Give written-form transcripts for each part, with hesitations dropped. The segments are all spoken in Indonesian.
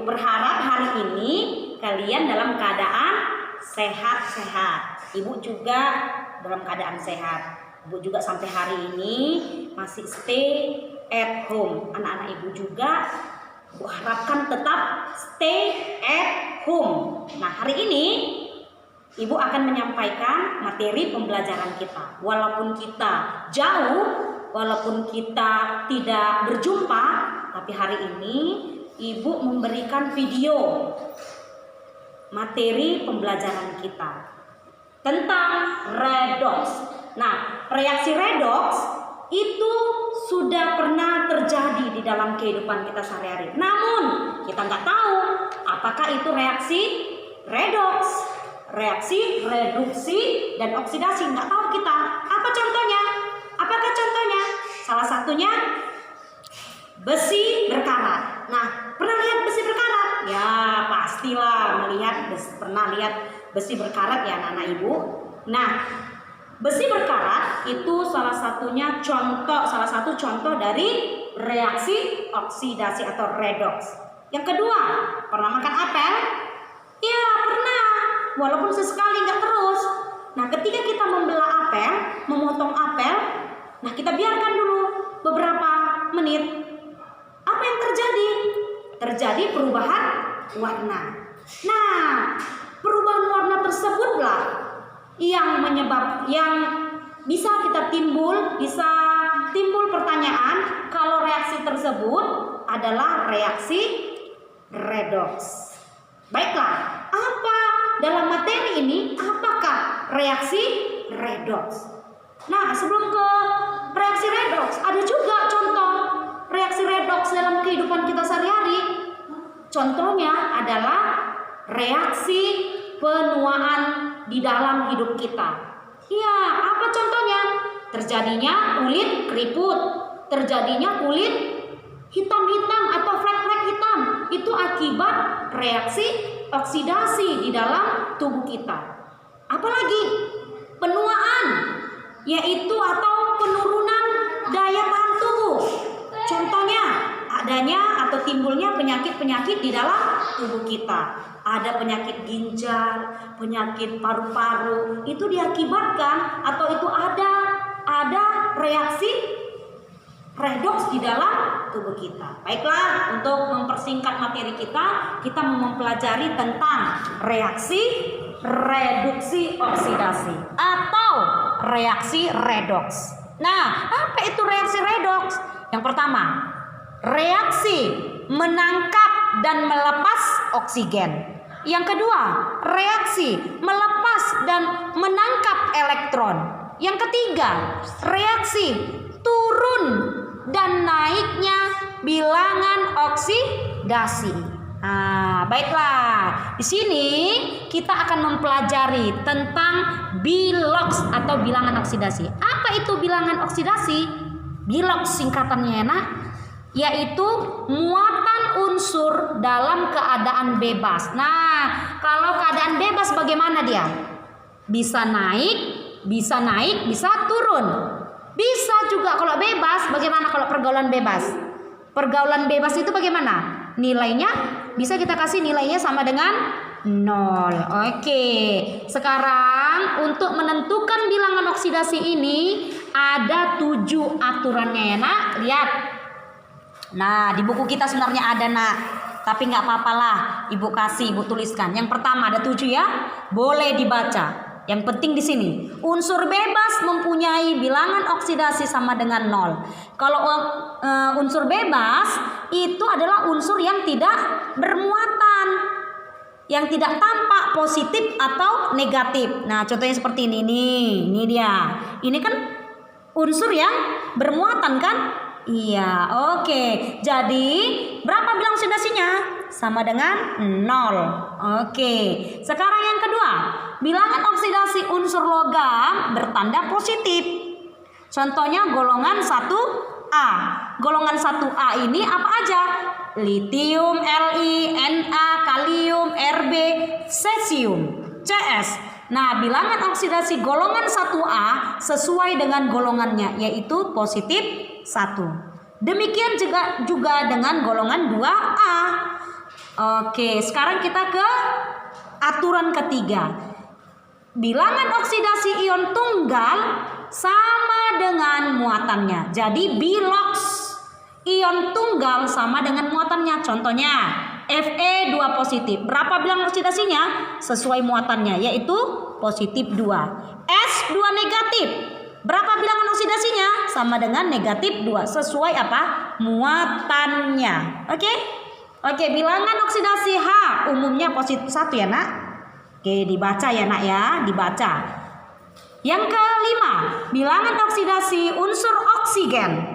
Ibu berharap hari ini kalian dalam keadaan sehat-sehat. Ibu juga dalam keadaan sehat. Ibu juga sampai hari ini masih stay at home. Anak-anak ibu juga ibu harapkan tetap stay at home. Nah, hari ini ibu akan menyampaikan materi pembelajaran kita. Walaupun kita jauh, walaupun kita tidak berjumpa, tapi hari ini ibu memberikan video materi pembelajaran kita tentang redox. Nah, reaksi redox itu sudah pernah terjadi di dalam kehidupan kita sehari-hari. Namun, kita nggak tahu apakah itu reaksi redox, reaksi reduksi dan oksidasi. Nggak tahu kita. Apa contohnya? Apakah contohnya? Salah satunya besi berkarat. Nah, pernah lihat besi berkarat? Ya, pastilah pernah lihat besi berkarat ya anak-anak ibu. Nah, besi berkarat itu salah satu contoh dari reaksi oksidasi atau redox. Yang kedua, pernah makan apel? Ya, pernah. Walaupun sesekali, nggak terus. Nah, ketika kita membelah apel, memotong apel, nah kita biarkan dulu beberapa menit. Apa yang terjadi? Terjadi perubahan warna. Nah, perubahan warna tersebutlah yang bisa timbul pertanyaan kalau reaksi tersebut adalah reaksi redox. Baiklah, apa dalam materi ini apakah reaksi redox? Nah, sebelum ke reaksi redox, ada juga contoh reaksi redox dalam kehidupan kita sehari-hari. Contohnya adalah reaksi penuaan di dalam hidup kita. Ya, apa contohnya? Terjadinya kulit keriput, terjadinya kulit hitam-hitam atau flek-flek hitam. Itu akibat reaksi oksidasi di dalam tubuh kita. Apalagi penuaan, yaitu atau penurunan daya tahan tubuh. Contohnya adanya atau timbulnya penyakit-penyakit di dalam tubuh kita. Ada penyakit ginjal, penyakit paru-paru, itu diakibatkan atau itu ada reaksi redox di dalam tubuh kita. Baiklah, untuk mempersingkat materi kita mau mempelajari tentang reaksi reduksi oksidasi atau reaksi redox. Nah, apa itu reaksi redox? Yang pertama, reaksi menangkap dan melepas oksigen. Yang kedua, reaksi melepas dan menangkap elektron. Yang ketiga, reaksi turun dan naiknya bilangan oksidasi. Nah, baiklah. Di sini kita akan mempelajari tentang bilox atau bilangan oksidasi. Apa itu bilangan oksidasi? Bilox singkatannya enak, yaitu muatan unsur dalam keadaan bebas. Nah, kalau keadaan bebas bagaimana dia? Bisa naik, bisa turun. Bisa juga kalau bebas, bagaimana kalau pergaulan bebas? Pergaulan bebas itu bagaimana? Nilainya bisa kita kasih nilainya sama dengan 0. Oke. Sekarang untuk menentukan bilangan oksidasi ini ada 7 aturannya ya nak. Lihat. Nah, di buku kita sebenarnya ada nak, tapi nggak apa-apa lah, ibu tuliskan. Yang pertama ada 7 ya, boleh dibaca. Yang penting di sini unsur bebas mempunyai bilangan oksidasi sama dengan 0. Kalau unsur bebas itu adalah unsur yang tidak bermuatan, yang tidak tampak positif atau negatif. Nah, contohnya seperti ini nih, ini dia. Ini kan unsur yang bermuatan kan? Iya, oke. Jadi berapa bilangan oksidasinya? Sama dengan 0. Oke. Sekarang yang kedua, bilangan oksidasi unsur logam bertanda positif. Contohnya golongan 1A. Golongan 1A ini apa aja? Litium, Li, Na, kalium, Rb, cesium, Cs. Nah, bilangan oksidasi golongan 1A sesuai dengan golongannya, yaitu positif 1. Demikian juga dengan golongan 2A. Oke, sekarang kita ke aturan ketiga. Bilangan oksidasi ion tunggal sama dengan muatannya. Jadi bilox ion tunggal sama dengan muatannya. Contohnya Fe2 positif. Berapa bilangan oksidasinya? Sesuai muatannya, yaitu positif 2. S2 negatif. Berapa bilangan oksidasinya? Sama dengan negatif 2. Sesuai apa? Muatannya. Oke, bilangan oksidasi H umumnya positif 1 ya nak. Oke, dibaca ya nak ya, dibaca. Yang kelima, bilangan oksidasi unsur oksigen.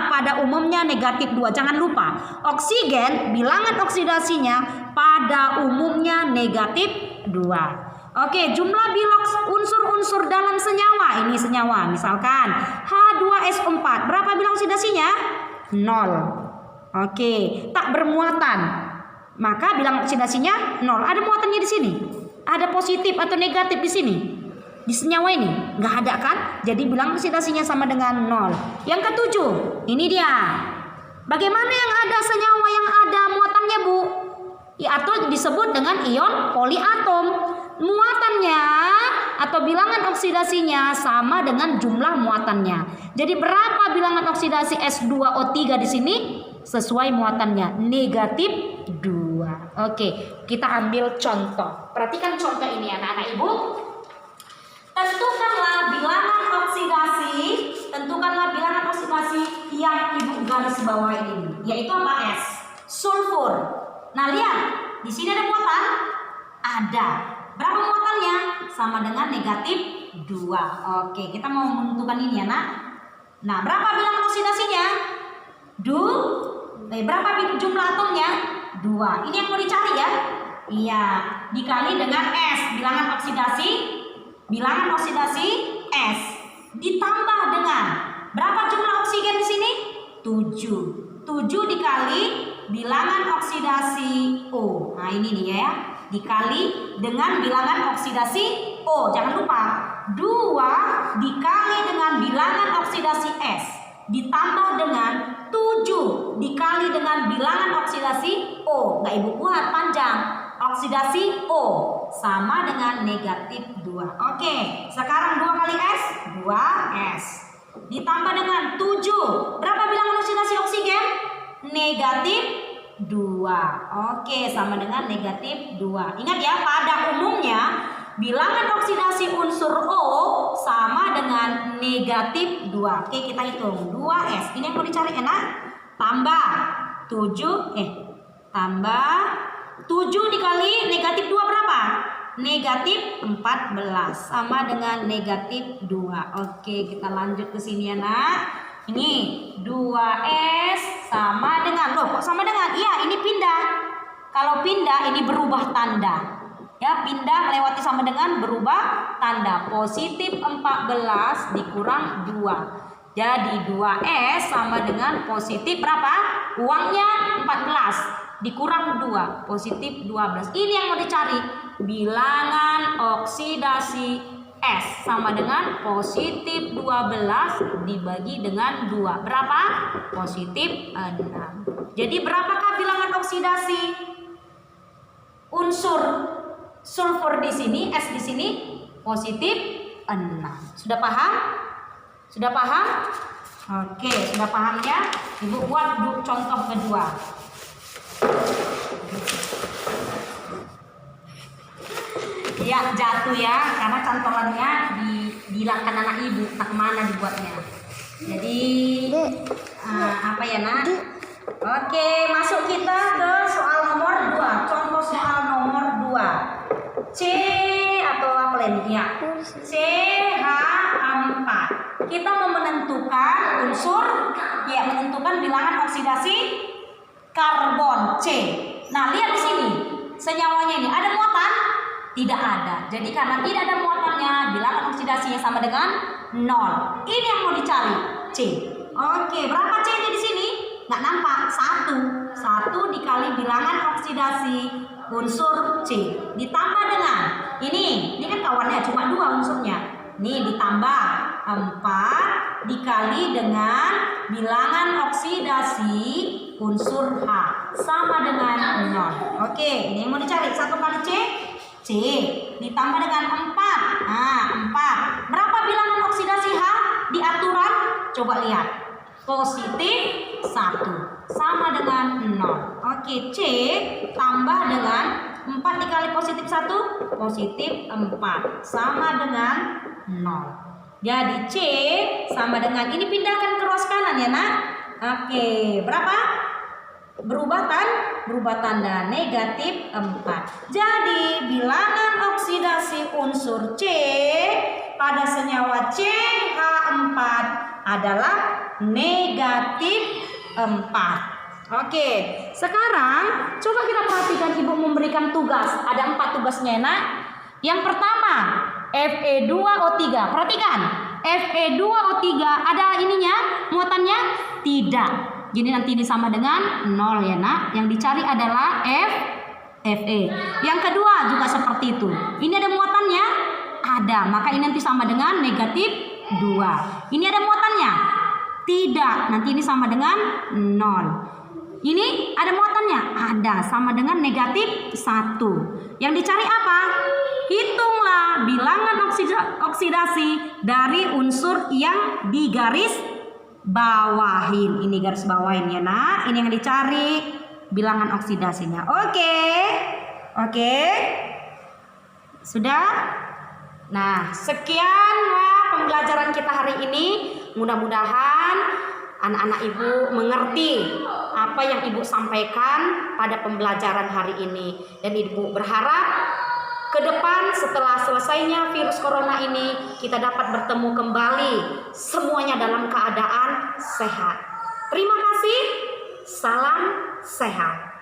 Pada umumnya negatif 2. Jangan lupa, oksigen bilangan oksidasinya pada umumnya negatif 2. Oke, jumlah bilox unsur-unsur dalam senyawa. Ini senyawa, misalkan H2SO4. Berapa bilangan oksidasinya? 0. Oke, tak bermuatan. Maka bilangan oksidasinya 0. Ada muatannya di sini? Ada positif atau negatif di sini? Di senyawa ini nggak ada kan? Jadi bilangan oksidasinya sama dengan 0. Yang ketujuh, ini dia. Bagaimana yang ada senyawa yang ada muatannya, Bu? Ya, atau disebut dengan ion poliatom. Muatannya atau bilangan oksidasinya sama dengan jumlah muatannya. Jadi berapa bilangan oksidasi S2O3 di sini? Sesuai muatannya, negatif 2. Oke, kita ambil contoh. Perhatikan contoh ini anak-anak Ibu. Tentukanlah bilangan oksidasi yang Ibu garis bawah ini, yaitu apa? S. Sulfur. Nah, lihat, di sini ada muatan? Ada. Berapa muatannya? Sama dengan negatif 2. Oke, kita mau menentukan ini ya nak. Nah, berapa bilangan oksidasinya? Berapa jumlah atomnya? 2. Ini yang mau dicari ya? Iya, dikali dengan S, bilangan oksidasi S, ditambah dengan berapa jumlah oksigen di sini? 7. 7 dikali bilangan oksidasi O. Nah, ini nih ya. Dikali dengan bilangan oksidasi O. Jangan lupa, 2 dikali dengan bilangan oksidasi S ditambah dengan 7 dikali dengan bilangan oksidasi O. Nggak Ibu buat panjang. Oksidasi O sama dengan negatif 2. Oke, sekarang 2 kali S, 2S. Ditambah dengan 7. Berapa bilangan oksidasi oksigen? Negatif 2. Oke, sama dengan negatif 2. Ingat ya, pada umumnya bilangan oksidasi unsur O sama dengan negatif 2. Oke, kita hitung. 2S. Ini yang mau dicari enak. Tambah 7 dikali negatif 2 berapa? Negatif 14 sama dengan negatif 2. Oke, kita lanjut ke sini ya nak. Ini 2S sama dengan, loh kok sama dengan? Iya, ini pindah. Kalau pindah ini berubah tanda. Ya, pindah melewati sama dengan berubah tanda. Positif 14 dikurang 2. Jadi 2S sama dengan positif berapa? Uangnya 14 dikurang 2, positif 12. Ini yang mau dicari. Bilangan oksidasi S sama dengan positif 12 dibagi dengan 2. Berapa? Positif 6. Jadi berapakah bilangan oksidasi unsur sulfur di sini, S di sini? Positif 6. Sudah paham? Sudah paham? Oke, sudah paham ya? Ibu buat contoh kedua. Ya, jatuh ya, karena cantolannya dihilangkan anak Ibu. Tak kemana dibuatnya. Jadi apa ya nak? Oke, masuk kita ke soal nomor 2. Contoh soal nomor 2. C atau apa lagi ya? CH4. Kita mau menentukan unsur, ya menentukan bilangan oksidasi karbon C. Nah, lihat di sini senyawanya ini ada muatan? Tidak ada. Jadi karena tidak ada muatannya, bilangan oksidasinya sama dengan 0. Ini yang mau dicari, C. Oke, berapa C-nya di sini? Nggak nampak. 1 dikali bilangan oksidasi unsur C ditambah dengan ini kan kawannya cuma 2 unsurnya. Nih ditambah 4 dikali dengan bilangan oksidasi unsur H sama dengan 0. Oke, ini yang mau dicari. 1 kali C ditambah dengan 4. Nah, 4. Berapa bilangan oksidasi H di aturan? Coba lihat. Positif 1 sama dengan 0. Oke, C tambah dengan 4 dikali positif 1, positif 4 sama dengan 0. Jadi C sama dengan, ini pindahkan ke ruas kanan ya nak. Oke, berapa? Berubah tanda negatif 4. Jadi bilangan oksidasi unsur C pada senyawa CH4 adalah negatif 4. Oke, sekarang coba kita perhatikan ibu memberikan tugas. Ada 4 tugasnya nak. Yang pertama, Fe2O3. Perhatikan, Fe2O3 ada ininya, muatannya? Tidak. Jadi nanti ini sama dengan 0 ya nak. Yang dicari adalah Fe. Yang kedua juga seperti itu. Ini ada muatannya? Ada. Maka ini nanti sama dengan negatif 2. Ini ada muatannya? Tidak. Nanti ini sama dengan 0. Ini ada muatannya? Ada. Sama dengan negatif 1. Yang dicari apa? Hitunglah bilangan oksidasi dari unsur yang digaris bawahin. Ini garis bawahin ya nak. Ini yang dicari bilangan oksidasinya. Oke. Sudah? Nah, sekianlah pembelajaran kita hari ini. Mudah-mudahan anak-anak ibu mengerti apa yang ibu sampaikan pada pembelajaran hari ini. Dan ibu berharap ke depan setelah selesainya virus corona ini kita dapat bertemu kembali semuanya dalam keadaan sehat. Terima kasih. Salam sehat.